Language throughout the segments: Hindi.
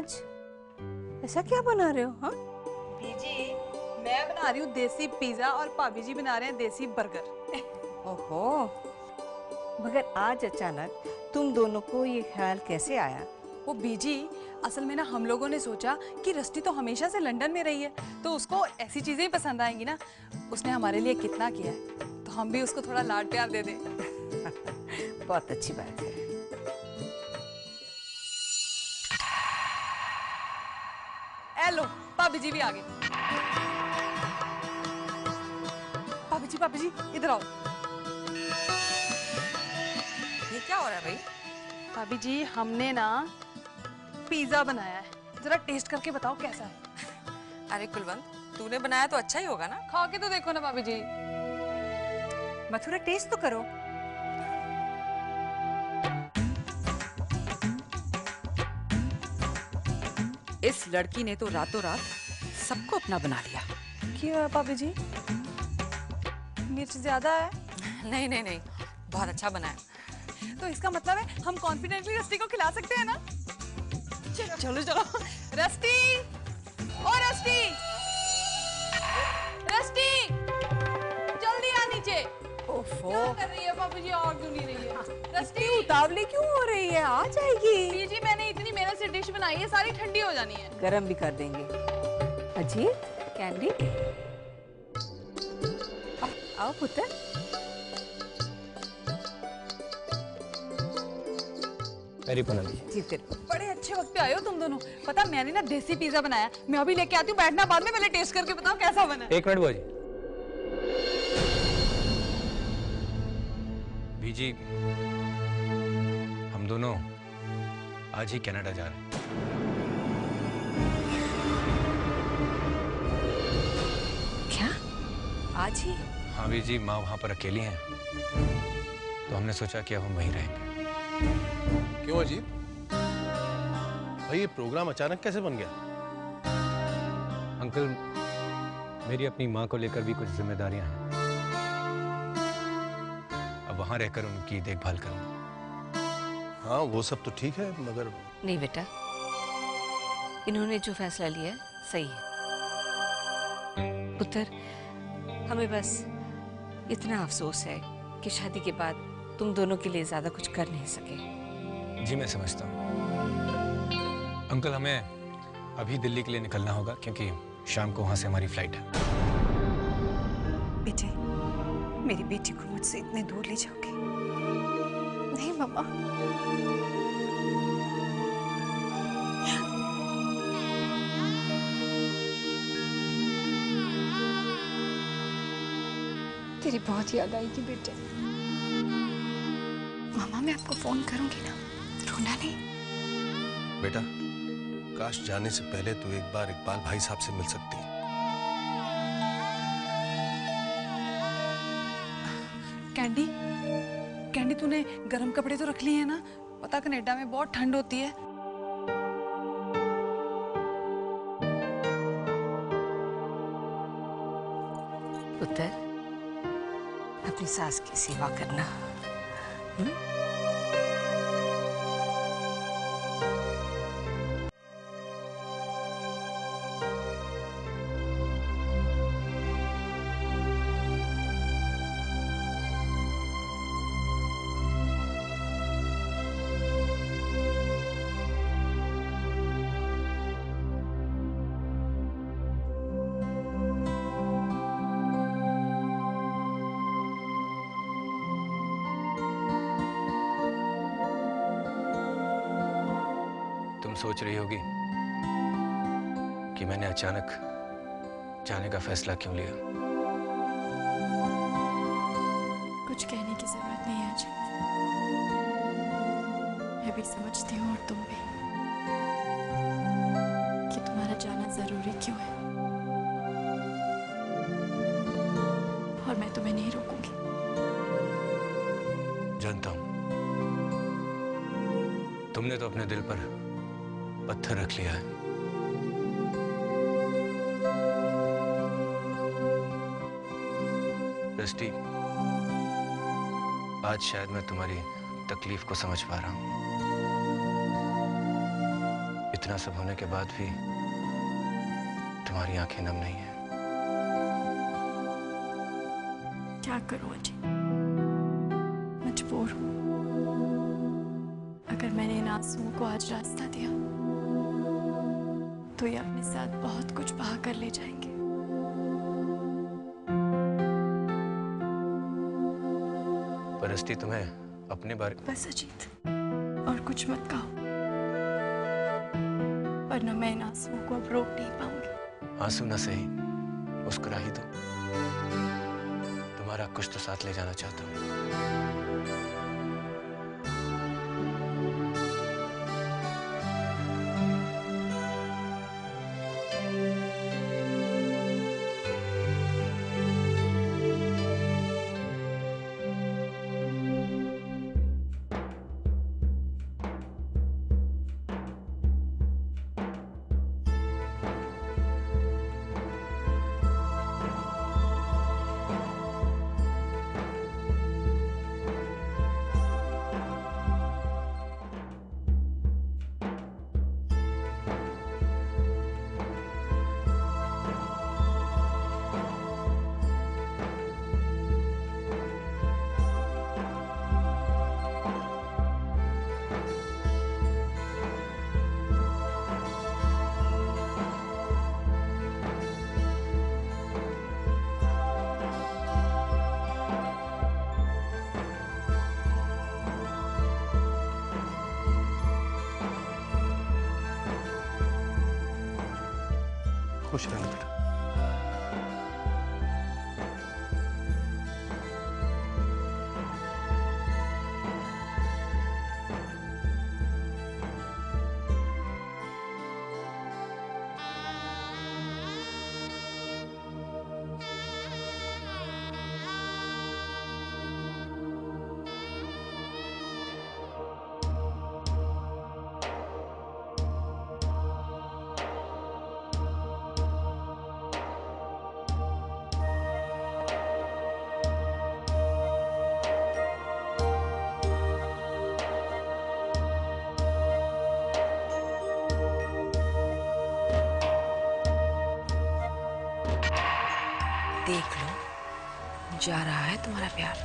आज ऐसा क्या बना रहे हो? हाँ बीजी, मैं बना रही हूँ देसी पिज्जा और भाभी जी बना रहे हैं देसी बर्गर। ओहो, मगर आज अचानक तुम दोनों को ये ख्याल कैसे आया? वो बीजी, असल में ना हम लोगों ने सोचा कि रस्टी तो हमेशा से लंदन में रही है, तो उसको ऐसी चीजें ही पसंद आएंगी ना। उसने हमारे लिए कितना किया है, तो हम भी उसको थोड़ा लाड प्यार दे दें। बहुत अच्छी बात है। ए लो, भाभी जी भी आ गए। भाभी जी इधर आओ। ये क्या हो रहा है भाई? भाभी जी, हमने ना पिज्जा बनाया है, जरा टेस्ट करके बताओ कैसा है। अरे कुलवंत, तूने बनाया तो अच्छा ही होगा ना। खा के तो देखो ना भाभी जी। मथुरा, टेस्ट तो करो। इस लड़की ने तो रातों रात सबको अपना बना लिया। क्यों भाभी जी, मिर्च ज्यादा है? नहीं नहीं नहीं, बहुत अच्छा बनाया। तो इसका मतलब है हम कॉन्फिडेंटली रस्टी को खिला सकते हैं ना। चलो चलो रस्टी, ओ रस्टी, रस्टी जल्दी आ नीचे। ओफो, क्या कर रही है भाभी जी, और क्यों नहीं रही है? रस्टी उतावली क्यों हो रही है? आ जाएगी। जी, मैंने इतनी मेहनत से डिश बनाई है, सारी ठंडी हो जानी है। गरम भी कर देंगे। अजीत, कैंडी, आओ पुत्र। मेरी पूनम जी। जी फिर बड़े अच्छे वक्त पे आए हो तुम दोनों। पता, मैंने ना देसी पिज्जा बनाया, मैं अभी लेके आती हूँ। बैठना बाद में, पहले टेस्ट करके बताओ कैसा बना है। एक मिनट बुआ जी। बीजी, हम दोनों आज ही कनाडा जा रहे हैं। क्या? आज ही? हाँ बीजी, माँ वहां पर अकेली हैं, तो हमने सोचा कि अब हम वहीं रहेंगे। क्यों अजीत भाई, ये प्रोग्राम अचानक कैसे बन गया? अंकल, मेरी अपनी माँ को लेकर भी कुछ जिम्मेदारियां हैं। अब वहां रहकर उनकी देखभाल करूंगा। हाँ वो सब तो ठीक है, मगर नहीं बेटा, इन्होंने जो फैसला लिया है सही है। पुत्र, हमें बस इतना अफसोस है कि शादी के बाद तुम दोनों के लिए ज्यादा कुछ कर नहीं सके। जी मैं समझता हूँ अंकल, हमें अभी दिल्ली के लिए निकलना होगा क्योंकि शाम को वहां से हमारी फ्लाइट है। बेटे, मेरी बेटी को मुझसे इतने दूर ले जाओगे? नहीं मम्मा। तेरी बहुत याद आएगी बेटे। मामा, मैं आपको फोन करूंगी ना, रोना नहीं। बेटा, काश जाने से पहले तू एक बार इकबाल भाई साहब से मिल सकती। कैंडी, कैंडी तूने गर्म कपड़े तो रख लिए हैं ना? पता कनाडा में बहुत ठंड होती है। पुत्र, अपनी सास की सेवा करना। तुम सोच रही होगी कि मैंने अचानक जाने का फैसला क्यों लिया। कुछ कहने की जरूरत नहीं है अजीत। मैं भी समझती हूँ और तुम भी, कि तुम्हारा जाना जरूरी क्यों है। और मैं तुम्हें नहीं रोकूंगी। जानता हूं, तुमने तो अपने दिल पर पत्थर रख लिया है। रस्टी, आज शायद मैं तुम्हारी तकलीफ को समझ पा रहा हूं। इतना सब होने के बाद भी तुम्हारी आंखें नम नहीं है। क्या करूं अजय, मजबूर हूं। अगर मैंने इन आंसुओं को आज रास्ता दिया तो ये अपने साथ बहुत कुछ बहा कर ले जाएंगे। परस्ती, तुम्हें अपने बारे बस अजीत, और कुछ मत कहो, वरना मैं इन आंसुओं को अब रोक नहीं पाऊंगी। आंसू ना सही, मुस्कुरा ही दो। तुम्हारा कुछ तो साथ ले जाना चाहता हूँ। खुश रहना बेटा। देख लो, जा रहा है तुम्हारा प्यार।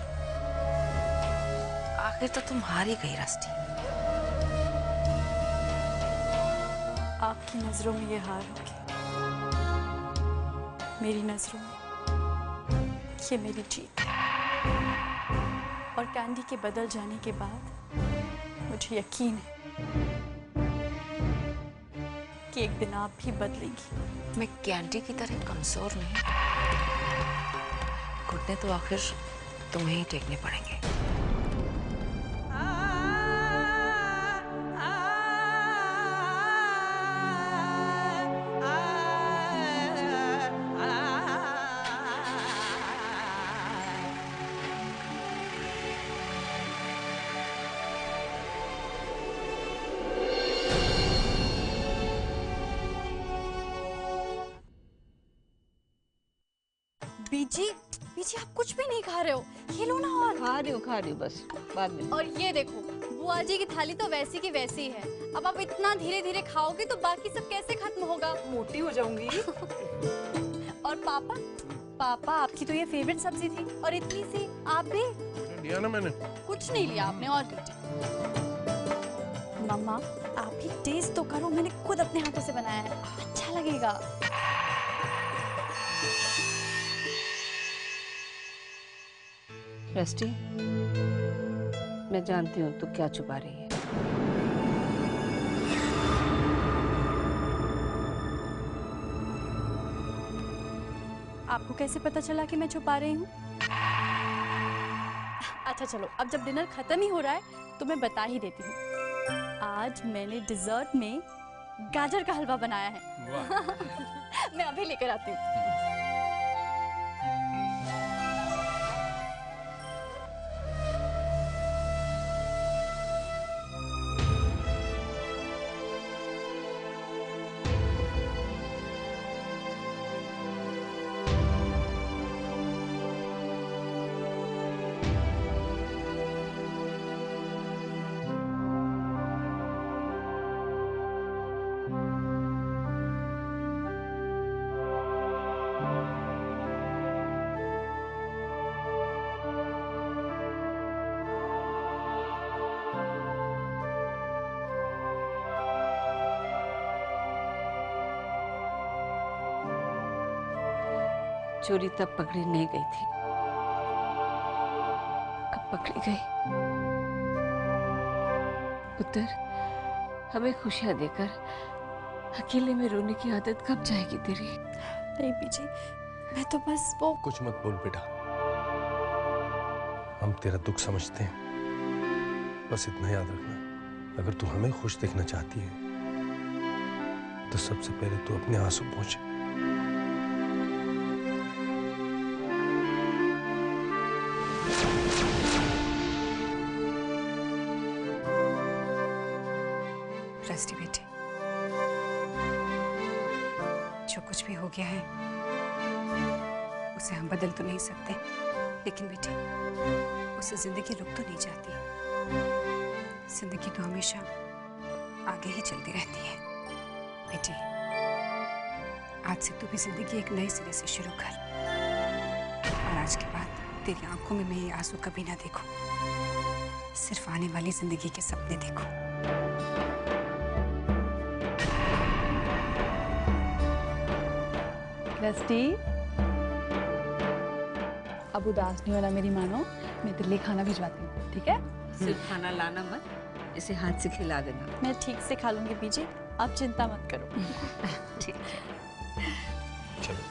आखिर तो तुम हार ही गई रस्टी। आपकी नजरों में ये हार होगी, मेरी नजरों में ये मेरी जीत है। और कैंडी के बदल जाने के बाद मुझे यकीन है कि एक दिन आप भी बदलेंगी। मैं कैंडी की तरह कमजोर नहीं, घुटने तो आखिर तुम्हें ही टेकने पड़ेंगे। बीजी, बीजी आप कुछ भी नहीं खा रहे हो, ये लो ना। और खा रही हूँ बस, बाद में। और ये देखो, बुआ जी की थाली तो वैसी की वैसी है। अब आप इतना धीरे धीरे खाओगे तो बाकी सब कैसे खत्म होगा? मोटी हो जाऊंगी। और पापा, पापा आपकी तो ये फेवरेट सब्जी थी और इतनी सी आप भी। लिया ना मैंने। कुछ नहीं लिया आपने, और लीजिए। मम्मा आप भी टेस्ट तो करो, मैंने खुद अपने हाथों से बनाया है, अच्छा लगेगा। रस्टी, मैं जानती हूँ तू क्या छुपा रही है। आपको कैसे पता चला कि मैं छुपा रही हूँ? अच्छा चलो, अब जब डिनर खत्म ही हो रहा है तो मैं बता ही देती हूँ। आज मैंने डिजर्ट में गाजर का हलवा बनाया है। मैं अभी लेकर आती हूँ। चोरी तब पकड़ी नहीं गई थी, अब पकड़ी गई। उत्तर, हमें खुशियां देकर अकेले में रोने की आदत कब जाएगी तेरी? नहीं बीजी, मैं तो बस वो कुछ मत बोल बेटा, हम तेरा दुख समझते हैं। बस इतना याद रखना, अगर तू हमें खुश देखना चाहती है तो सबसे पहले तू अपने आंसू पोंछ। रस्टी बेटे, जो कुछ भी हो गया है उसे हम बदल तो नहीं सकते, लेकिन बेटे उसे जिंदगी रुक तो नहीं जाती। जिंदगी तो हमेशा आगे ही चलती रहती है। बेटे आज से तू भी जिंदगी एक नए सिरे से शुरू कर, और आज के बाद तेरी आंखों में मैं ये आंसू कभी ना देखूं, सिर्फ आने वाली जिंदगी के सपने देखूं। रस्टी, अब उदास नहीं होना मेरी मानो, मैं दिल्ली खाना भिजवाती हूँ, ठीक है? सिर्फ खाना लाना मत, इसे हाथ से खिला देना। मैं ठीक से खा लूंगी बीजी, आप चिंता मत करो। ठीक है। चलो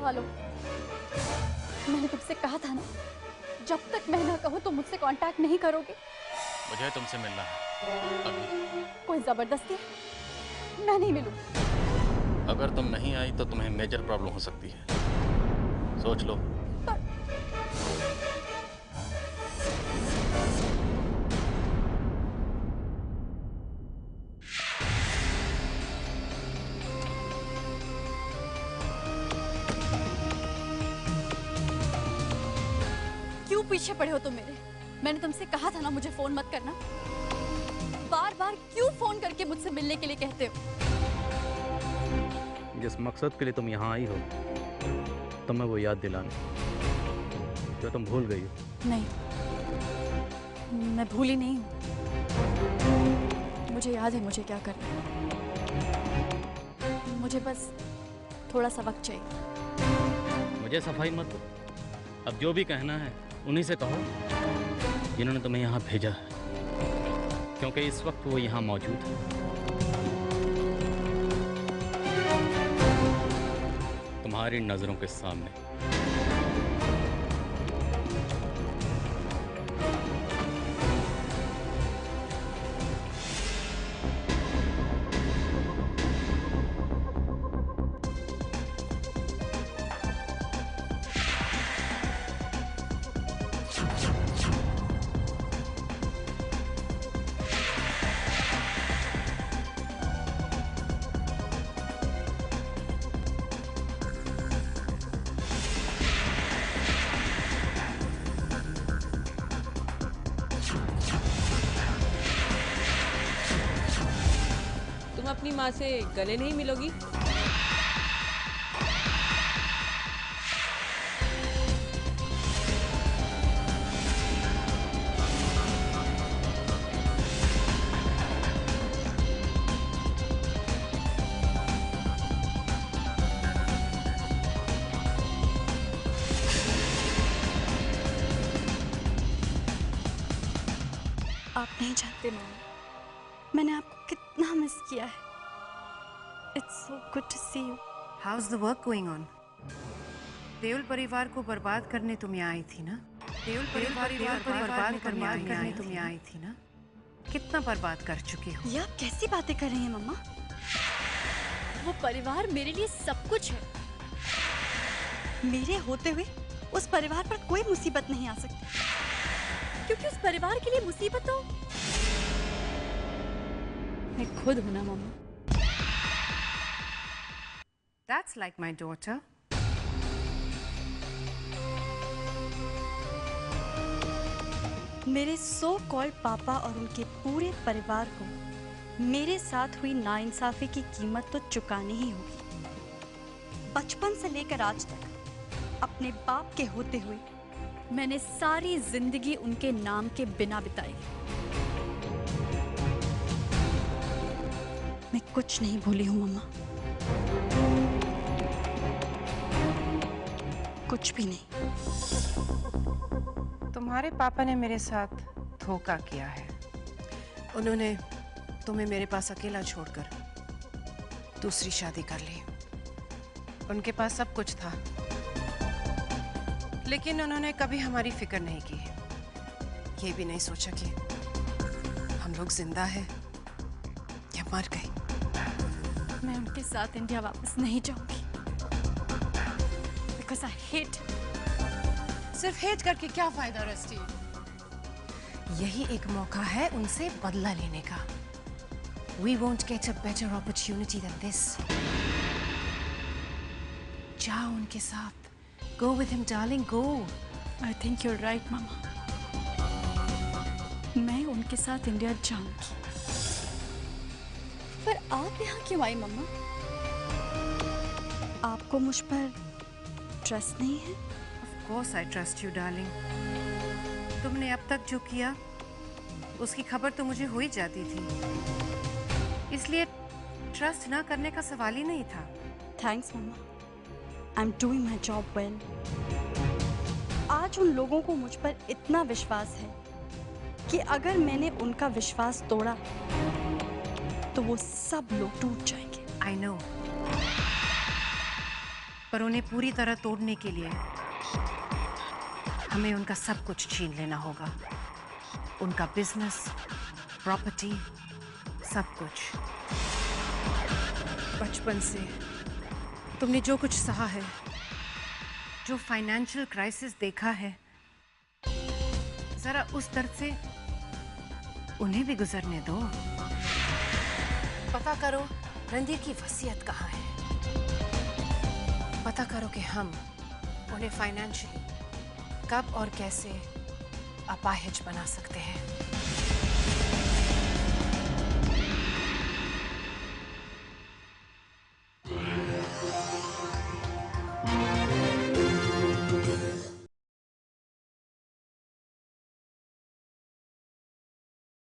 हेलो, मैंने तुमसे कहा था ना, जब तक मैं ना कहूँ तो मुझसे कांटेक्ट नहीं करोगे। मुझे तुमसे मिलना है अभी। कोई जबरदस्ती है? मैं नहीं मिलूं। अगर तुम नहीं आई तो तुम्हें मेजर प्रॉब्लम हो सकती है, सोच लो। क्यों पीछे पड़े हो तुम मेरे? मैंने तुमसे कहा था ना मुझे फोन मत करना। बार बार क्यों फोन करके मुझसे मिलने के लिए कहते हो? जिस मकसद के लिए तुम यहाँ आई हो तुम्हें वो याद दिलाना जो तुम भूल गई हो। नहीं, मैं भूली नहीं हूँ। मुझे याद है मुझे क्या करना है। मुझे बस थोड़ा सा वक्त चाहिए। मुझे सफाई मत दो, अब जो भी कहना है उन्हीं से कहो जिन्होंने तुम्हें यहाँ भेजा है, क्योंकि इस वक्त वो यहाँ मौजूद है। तुम्हारी नजरों के सामने। तुम अपनी माँ से गले नहीं मिलोगी? आप नहीं जानते मम्मी, मैंने आपको कितना मिस किया है। It's so good to see you. How is the work going on? Deol परिवार को बर्बाद करने तुम यहाँ आई थी ना? देओल परिवार को बर्बाद करने तुम यहाँ आई थी ना? कितना बर्बाद कर चुकी हो? ये आप कैसी बातें कर रही हैं मम्मा? वो परिवार मेरे लिए सब कुछ है। मेरे होते हुए उस परिवार पर कोई मुसीबत नहीं आ सकती, क्योंकि उस परिवार के लिए मुसीबत तो मैं खुद हूं ना मम्मा। That's like my daughter. मेरे सो कॉल्ड पापा और उनके पूरे परिवार को मेरे साथ हुई नाइंसाफी की कीमत तो चुकानी ही होगी। बचपन से लेकर आज तक अपने बाप के होते हुए मैंने सारी जिंदगी उनके नाम के बिना बिताई। मैं कुछ नहीं भूली हूँ मम्मा, कुछ भी नहीं। तुम्हारे पापा ने मेरे साथ धोखा किया है। उन्होंने तुम्हें मेरे पास अकेला छोड़कर दूसरी शादी कर ली। उनके पास सब कुछ था, लेकिन उन्होंने कभी हमारी फिक्र नहीं की। ये भी नहीं सोचा कि हम लोग जिंदा हैं या मर गए। मैं उनके साथ इंडिया वापस नहीं जाऊंगी, बिकॉज आई हेट। सिर्फ हेट करके क्या फायदा रस्टी? यही एक मौका है उनसे बदला लेने का। We won't get a better opportunity than this. जाओ उनके साथ। Go with him, darling, go. I think you're right, मामा। मैं उनके साथ इंडिया जाऊंगी। पर आप यहाँ क्यों आई मम्मा? आपको मुझ पर ट्रस्ट नहीं है? Of course I trust you, darling. तुमने अब तक जो किया उसकी खबर तो मुझे हो ही जाती थी, इसलिए ट्रस्ट ना करने का सवाल ही नहीं था। थैंक्स मम्मा, I am doing my job well. आज उन लोगों को मुझ पर इतना विश्वास है कि अगर मैंने उनका विश्वास तोड़ा तो वो सब लोग टूट जाएंगे। I know. पर उन्हें पूरी तरह तोड़ने के लिए हमें उनका सब कुछ छीन लेना होगा। उनका बिजनेस, प्रॉपर्टी, सब कुछ। बचपन से तुमने जो कुछ सहा है, जो फाइनेंशियल क्राइसिस देखा है, जरा उस दर्द से उन्हें भी गुजरने दो। पता करो रणधीर की वसीयत कहाँ है। पता करो कि हम उन्हें फाइनेंशियली कब और कैसे अपाहिज बना सकते हैं।